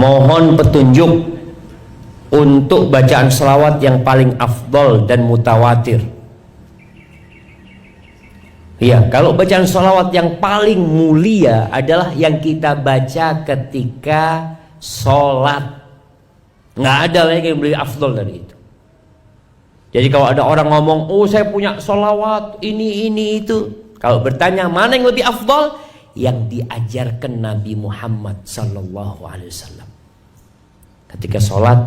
mohon petunjuk untuk bacaan selawat yang paling afdol dan mutawatir. Ya, kalau bacaan selawat yang paling mulia adalah yang kita baca ketika sholat. Nggak ada lagi yang lebih afdol dari itu. Jadi kalau ada orang ngomong, oh saya punya selawat ini itu, kalau bertanya mana yang lebih afdol, yang diajarkan Nabi Muhammad sallallahu alaihi wasallam. Ketika sholat,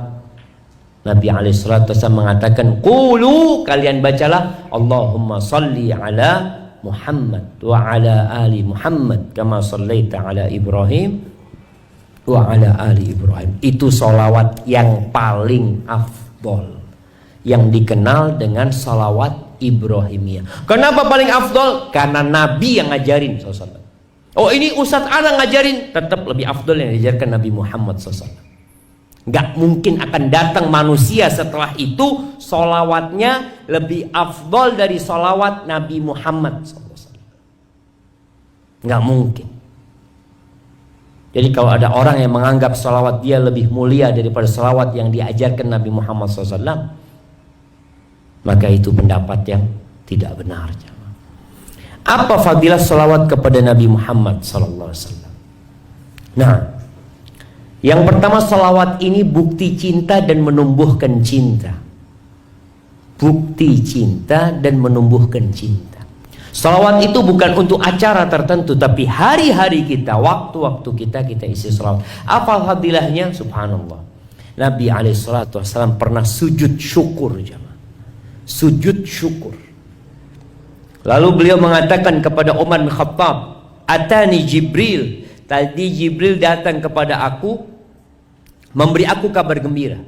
Nabi alaihi wasallam mengatakan, qulu, kalian bacalah, Allahumma salli ala Muhammad wa ala ali Muhammad kama sallaita ala Ibrahim wa ala ali Ibrahim. Itu sholawat yang paling afdol, yang dikenal dengan sholawat Ibrahimiyah. Kenapa paling afdol? Karena Nabi yang ngajarin SAW. Oh ini Ustadz Ana ngajarin, tetap lebih afdol yang diajarkan Nabi Muhammad SAW. Gak mungkin akan datang manusia setelah itu sholawatnya lebih afdol dari sholawat Nabi Muhammad SAW. Gak mungkin. Jadi kalau ada orang yang menganggap sholawat dia lebih mulia daripada sholawat yang diajarkan Nabi Muhammad SAW, maka itu pendapat yang tidak benar. Apa fadilah sholawat kepada Nabi Muhammad SAW? Nah, yang pertama, sholawat ini bukti cinta dan menumbuhkan cinta. Bukti cinta dan menumbuhkan cinta. Sholawat itu bukan untuk acara tertentu, tapi hari-hari kita, waktu-waktu kita isi sholawat. Apa fadilahnya? Subhanallah. Nabi SAW pernah sujud syukur, jemaah. Sujud syukur. Lalu beliau mengatakan kepada Umar bin Khattab, Atani Jibril. Tadi Jibril datang kepada aku, memberi aku kabar gembira.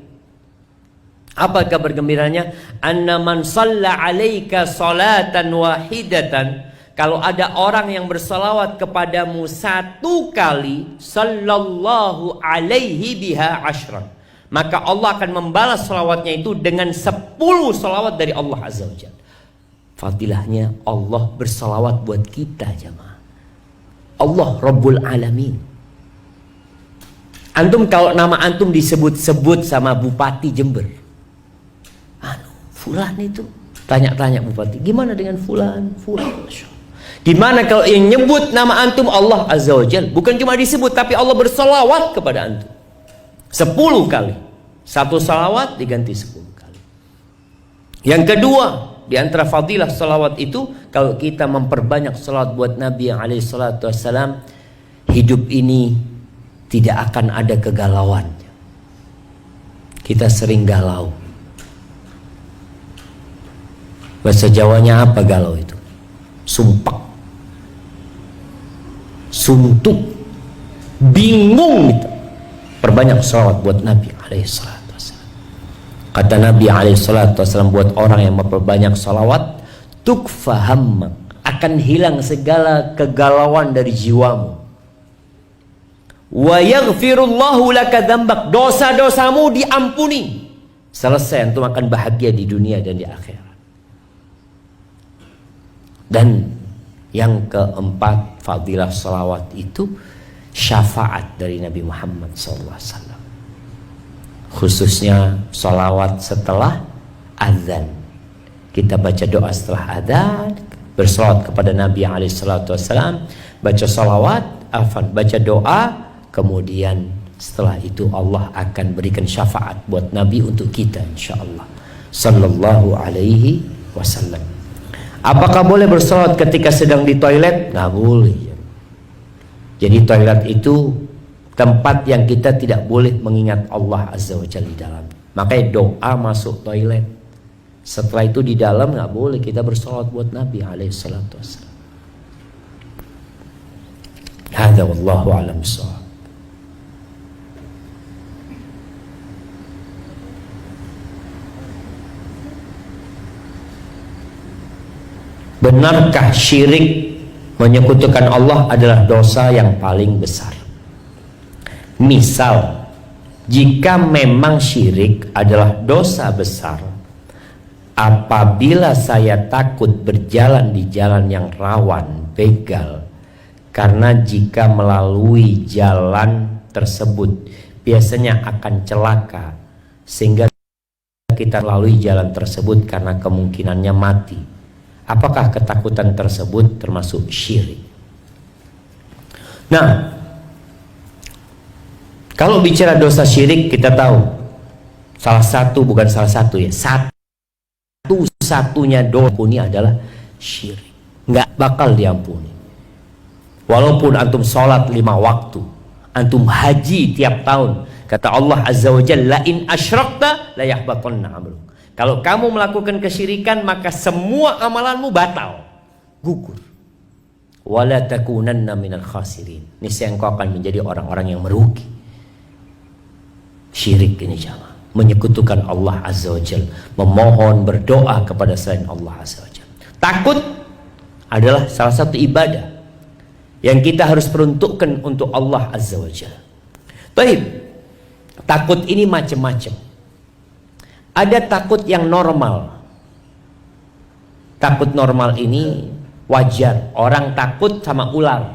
Apa kabar gembiranya? Anna man shalla alaika salatan wahidatan, kalau ada orang yang bersalawat kepadamu satu kali, sallallahu alaihi biha ashran, maka Allah akan membalas salawatnya itu dengan 10 salawat dari Allah Azza wa Jalla. Fadilahnya Allah bersalawat buat kita, jemaah. Allah Rabbul Alamin. Antum kalau nama antum disebut-sebut sama Bupati Jember, Fulan itu, tanya-tanya Bupati, gimana dengan Fulan? Gimana kalau yang nyebut nama antum Allah Azza wa Jalla? Bukan cuma disebut, tapi Allah bersalawat kepada antum 10 kali. Satu salawat diganti 10 kali. Yang kedua, di antara fadilah salawat itu, kalau kita memperbanyak salawat buat Nabi SAW, hidup ini tidak akan ada kegalauan. Kita sering galau. Bahasa Jawanya apa galau itu? Sumpak, suntuk, bingung gitu. Perbanyak salawat buat Nabi SAW. Kata Nabi SAW, buat orang yang memperbanyak salawat, tukfahammak, akan hilang segala kegalauan dari jiwamu. Wa yaghfirullahu laka dzambak, dosa-dosamu diampuni. Selesai, antum akan bahagia di dunia dan di akhirat. Dan yang keempat, fadilah salawat itu syafaat dari Nabi Muhammad SAW. Khususnya salawat setelah azan. Kita baca doa setelah azan, bersalawat kepada Nabi SAW, baca salawat, baca doa, kemudian setelah itu Allah akan berikan syafaat buat Nabi untuk kita, insyaallah. Sallallahu alaihi wasallam. Apakah boleh bersalawat ketika sedang di toilet? Nggak boleh. Jadi toilet itu tempat yang kita tidak boleh mengingat Allah Azza wa Jalla di dalam. Makanya doa masuk toilet. Setelah itu di dalam nggak boleh kita bersalawat buat Nabi alaihissalatu wassalam. Hadza wallahu a'lam bissawab. Benarkah syirik menyekutukan Allah adalah dosa yang paling besar? Misal, jika memang syirik adalah dosa besar, apabila saya takut berjalan di jalan yang rawan, begal, karena jika melalui jalan tersebut biasanya akan celaka, sehingga kita lalui jalan tersebut karena kemungkinannya mati. Apakah ketakutan tersebut termasuk syirik? Nah, kalau bicara dosa syirik, kita tahu salah satu, bukan salah satu ya, satu-satunya dosa ini adalah syirik. Nggak bakal diampuni. Walaupun antum sholat 5 waktu, antum haji tiap tahun, kata Allah Azza wa Jalla, la in asyrakta la yahbatanna amaluk. Kalau kamu melakukan kesyirikan, maka semua amalanmu batal, gugur. Wala takunanna minal khasirin. Niscaya engkau akan menjadi orang-orang yang merugi. Syirik ini jamaah, menyekutukan Allah Azza wa Jalla, memohon berdoa kepada selain Allah Azza wa Jalla. Takut adalah salah satu ibadah yang kita harus peruntukkan untuk Allah Azza wa Jalla. Baik, takut ini macam-macam. Ada takut yang normal. Takut normal ini wajar. Orang takut sama ular,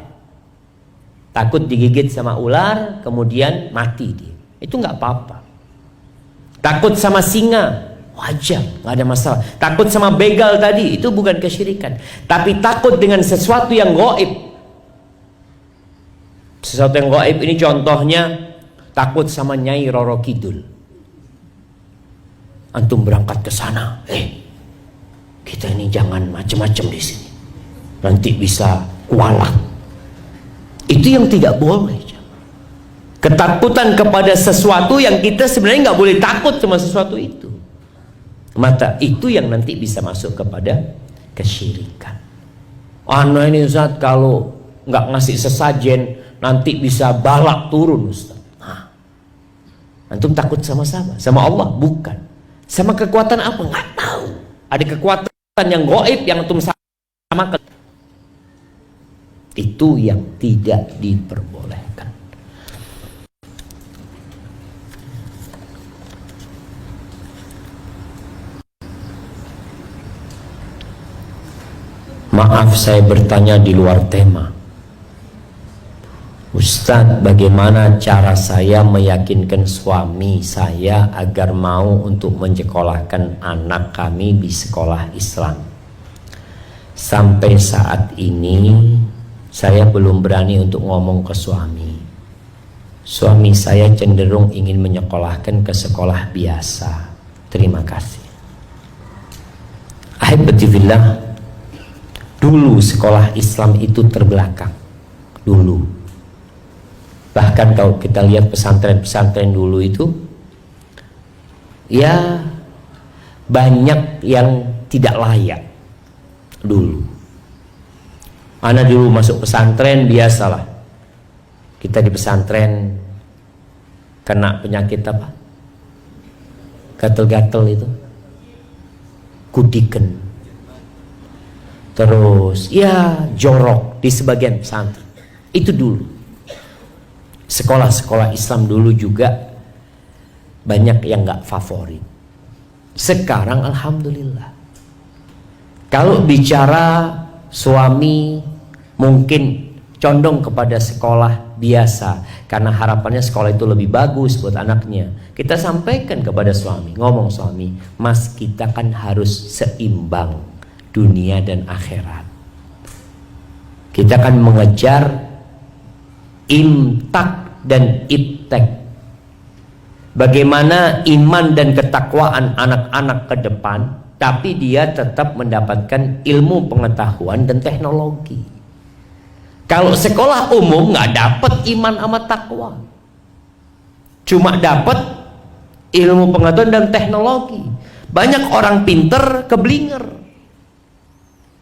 takut digigit sama ular kemudian mati dia, itu nggak apa-apa. Takut sama singa, wajar, nggak ada masalah. Takut sama begal tadi, itu bukan kesyirikan. Tapi takut dengan sesuatu yang gaib. Sesuatu yang gaib ini contohnya takut sama Nyai Roro Kidul. Antum berangkat ke sana, kita ini jangan macam-macam di sini, nanti bisa kualat. Itu yang tidak boleh. Ketakutan kepada sesuatu yang kita sebenarnya nggak boleh takut sama sesuatu itu. Maka itu yang nanti bisa masuk kepada kesyirikan. Nah ini Ustaz, kalau nggak ngasih sesajen nanti bisa balak turun Ustaz. Nah, antum takut sama-sama sama Allah? Bukan. Sama kekuatan apa? Nggak tahu. Ada kekuatan yang gaib yang antum sama. Itu yang tidak diperbolehkan. Maaf saya bertanya di luar tema. Ustadz, bagaimana cara saya meyakinkan suami saya agar mau untuk menyekolahkan anak kami di sekolah Islam? Sampai saat ini saya belum berani untuk ngomong ke suami. Suami saya cenderung ingin menyekolahkan ke sekolah biasa. Terima kasih. Ahibatifillah, dulu sekolah Islam itu terbelakang. Dulu. Bahkan kalau kita lihat pesantren-pesantren dulu itu, ya banyak yang tidak layak dulu. Anak dulu masuk pesantren biasalah. Kita di pesantren kena penyakit apa? Gatel-gatel itu, kudiken. Terus ya jorok di sebagian pesantren. Itu dulu. Sekolah-sekolah Islam dulu juga banyak yang gak favorit. Sekarang alhamdulillah. Kalau bicara suami mungkin condong kepada sekolah biasa karena harapannya sekolah itu lebih bagus buat anaknya. Kita sampaikan kepada suami, ngomong suami, mas kita kan harus seimbang dunia dan akhirat. Kita kan mengejar imtak dan iptek. Bagaimana iman dan ketakwaan anak-anak ke depan, tapi dia tetap mendapatkan ilmu pengetahuan dan teknologi. Kalau sekolah umum nggak dapat iman sama takwa, cuma dapat ilmu pengetahuan dan teknologi. Banyak orang pinter keblinger.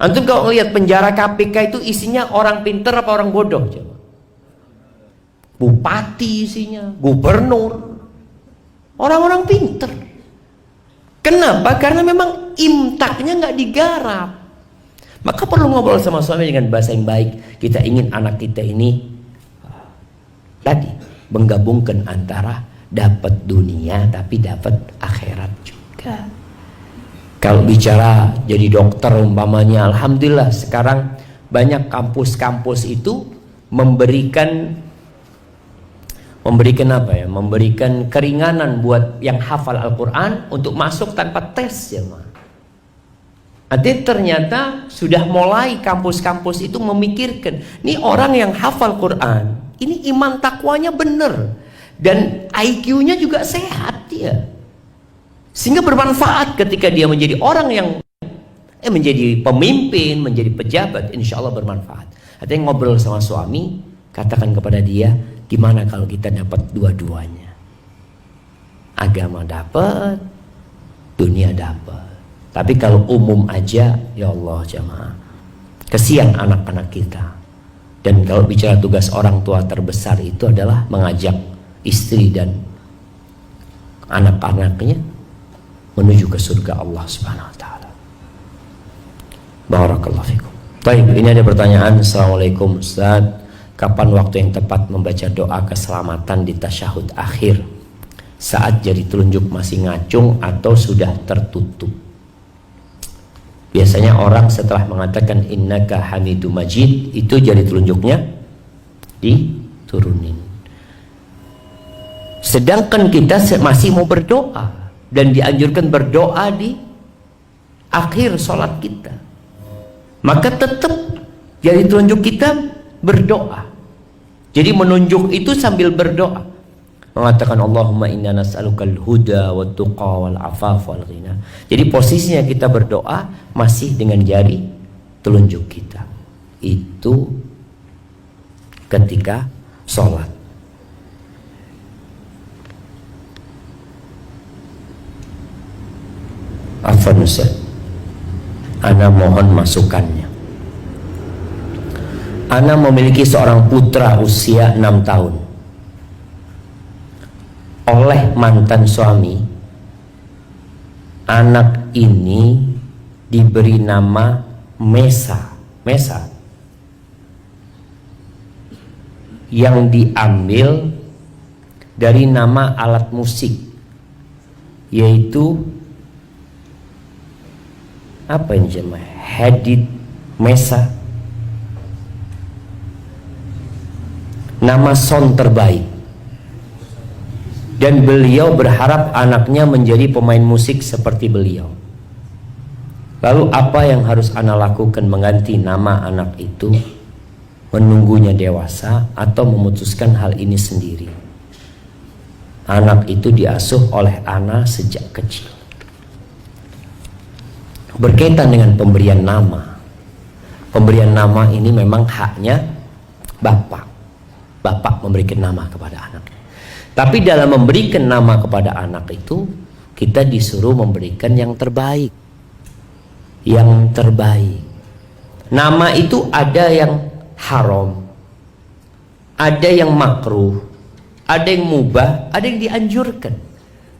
Antum kalau lihat penjara KPK itu isinya orang pinter apa orang bodoh? Coba. Bupati isinya, gubernur, orang-orang pinter. Kenapa? Karena memang imtaknya nggak digarap. Maka perlu ngobrol sama suami dengan bahasa yang baik. Kita ingin anak kita ini tadi menggabungkan antara dapat dunia tapi dapat akhirat juga. Kalau bicara jadi dokter umpamanya, alhamdulillah sekarang banyak kampus-kampus itu memberikan Memberikan apa ya? Memberikan keringanan buat yang hafal Al-Quran untuk masuk tanpa tes ya, Ma. Artinya ternyata sudah mulai kampus-kampus itu memikirkan, nih orang yang hafal Quran, ini iman takwanya bener dan IQ-nya juga sehat dia, sehingga bermanfaat ketika dia menjadi orang yang menjadi pemimpin, menjadi pejabat, insya Allah bermanfaat. Artinya ngobrol sama suami, katakan kepada dia, gimana kalau kita dapat dua-duanya? Agama dapat, dunia dapat. Tapi kalau umum aja, ya Allah jamaah, kesian anak-anak kita. Dan kalau bicara tugas orang tua terbesar itu adalah mengajak istri dan anak-anaknya menuju ke surga Allah Subhanahu wa taala. Barakallahu fikum. Baik, ini ada pertanyaan. Assalamualaikum Ustaz, kapan waktu yang tepat membaca doa keselamatan di tasyahud akhir? Saat jari telunjuk masih ngacung atau sudah tertutup? Biasanya orang setelah mengatakan innaka hamidum majid, itu jari telunjuknya diturunin. Sedangkan kita masih mau berdoa, dan dianjurkan berdoa di akhir sholat kita, maka tetap jari telunjuk kita berdoa. Jadi menunjuk itu sambil berdoa, mengatakan Allahumma inna nas'alukal huda wat tuqa wal afaf wal ghina. Jadi posisinya kita berdoa masih dengan jari telunjuk kita. Itu ketika sholat. Afwan Ustaz, ana mohon masukannya. Ana memiliki seorang putra usia 6 tahun. Oleh mantan suami, anak ini diberi nama Mesa. Mesa yang diambil dari nama alat musik, yaitu apa yang namanya? Hadid Mesa. Nama son terbaik. Dan beliau berharap anaknya menjadi pemain musik seperti beliau. Lalu apa yang harus ana lakukan mengganti nama anak itu? Menunggunya dewasa atau memutuskan hal ini sendiri? Anak itu diasuh oleh ana sejak kecil. Berkaitan dengan pemberian nama. Pemberian nama ini memang haknya bapak. Bapak memberikan nama kepada anaknya. Tapi dalam memberikan nama kepada anak itu, kita disuruh memberikan yang terbaik. Yang terbaik. Nama itu ada yang haram, ada yang makruh, ada yang mubah, ada yang dianjurkan.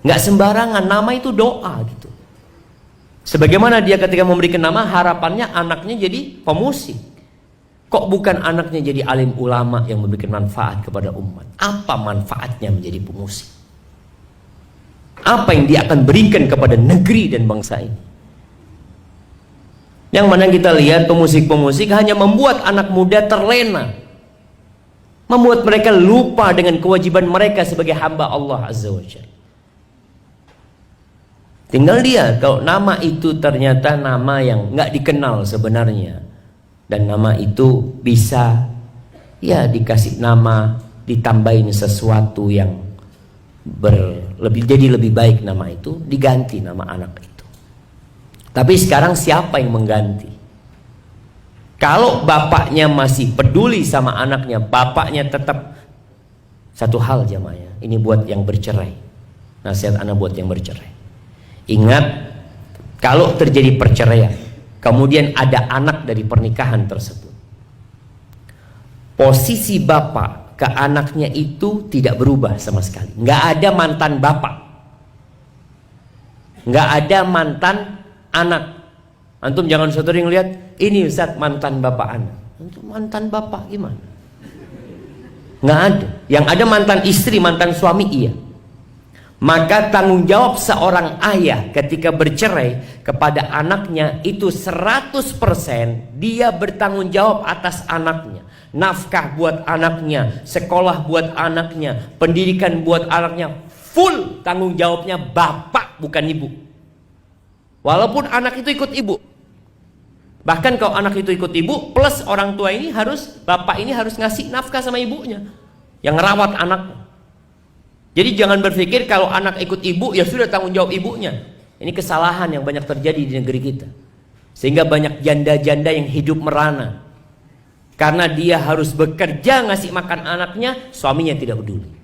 Nggak sembarangan, nama itu doa gitu. Sebagaimana dia ketika memberikan nama, harapannya anaknya jadi pemusik. Kok bukan anaknya jadi alim ulama yang memberikan manfaat kepada umat? Apa manfaatnya menjadi pemusik? Apa yang dia akan berikan kepada negeri dan bangsa ini? Yang mana kita lihat pemusik-pemusik hanya membuat anak muda terlena, membuat mereka lupa dengan kewajiban mereka sebagai hamba Allah Azza wa Jalla. Tinggal dia, kalau nama itu ternyata nama yang nggak dikenal sebenarnya, dan nama itu bisa ya dikasih nama, ditambahin sesuatu yang jadi lebih baik, nama itu diganti nama anak itu. Tapi sekarang siapa yang mengganti? Kalau bapaknya masih peduli sama anaknya, bapaknya tetap, satu hal jamaah, ini buat yang bercerai, nasihat anak buat yang bercerai. Ingat, kalau terjadi perceraian, kemudian ada anak dari pernikahan tersebut, posisi bapak ke anaknya itu tidak berubah sama sekali. Nggak ada mantan bapak, nggak ada mantan anak. Antum jangan sering lihat ini Ustaz mantan bapak anak. Untuk mantan bapak gimana? Nggak ada. Yang ada mantan istri, mantan suami, iya. Maka tanggung jawab seorang ayah ketika bercerai, kepada anaknya, itu 100% dia bertanggung jawab atas anaknya. Nafkah buat anaknya, sekolah buat anaknya, pendidikan buat anaknya, full tanggung jawabnya bapak, bukan ibu. Walaupun anak itu ikut ibu. Bahkan kalau anak itu ikut ibu, plus orang tua ini harus, bapak ini harus ngasih nafkah sama ibunya yang ngerawat anak. Jadi jangan berpikir kalau anak ikut ibu, ya sudah tanggung jawab ibunya. Ini kesalahan yang banyak terjadi di negeri kita. Sehingga banyak janda-janda yang hidup merana. Karena dia harus bekerja ngasih makan anaknya, suaminya tidak peduli.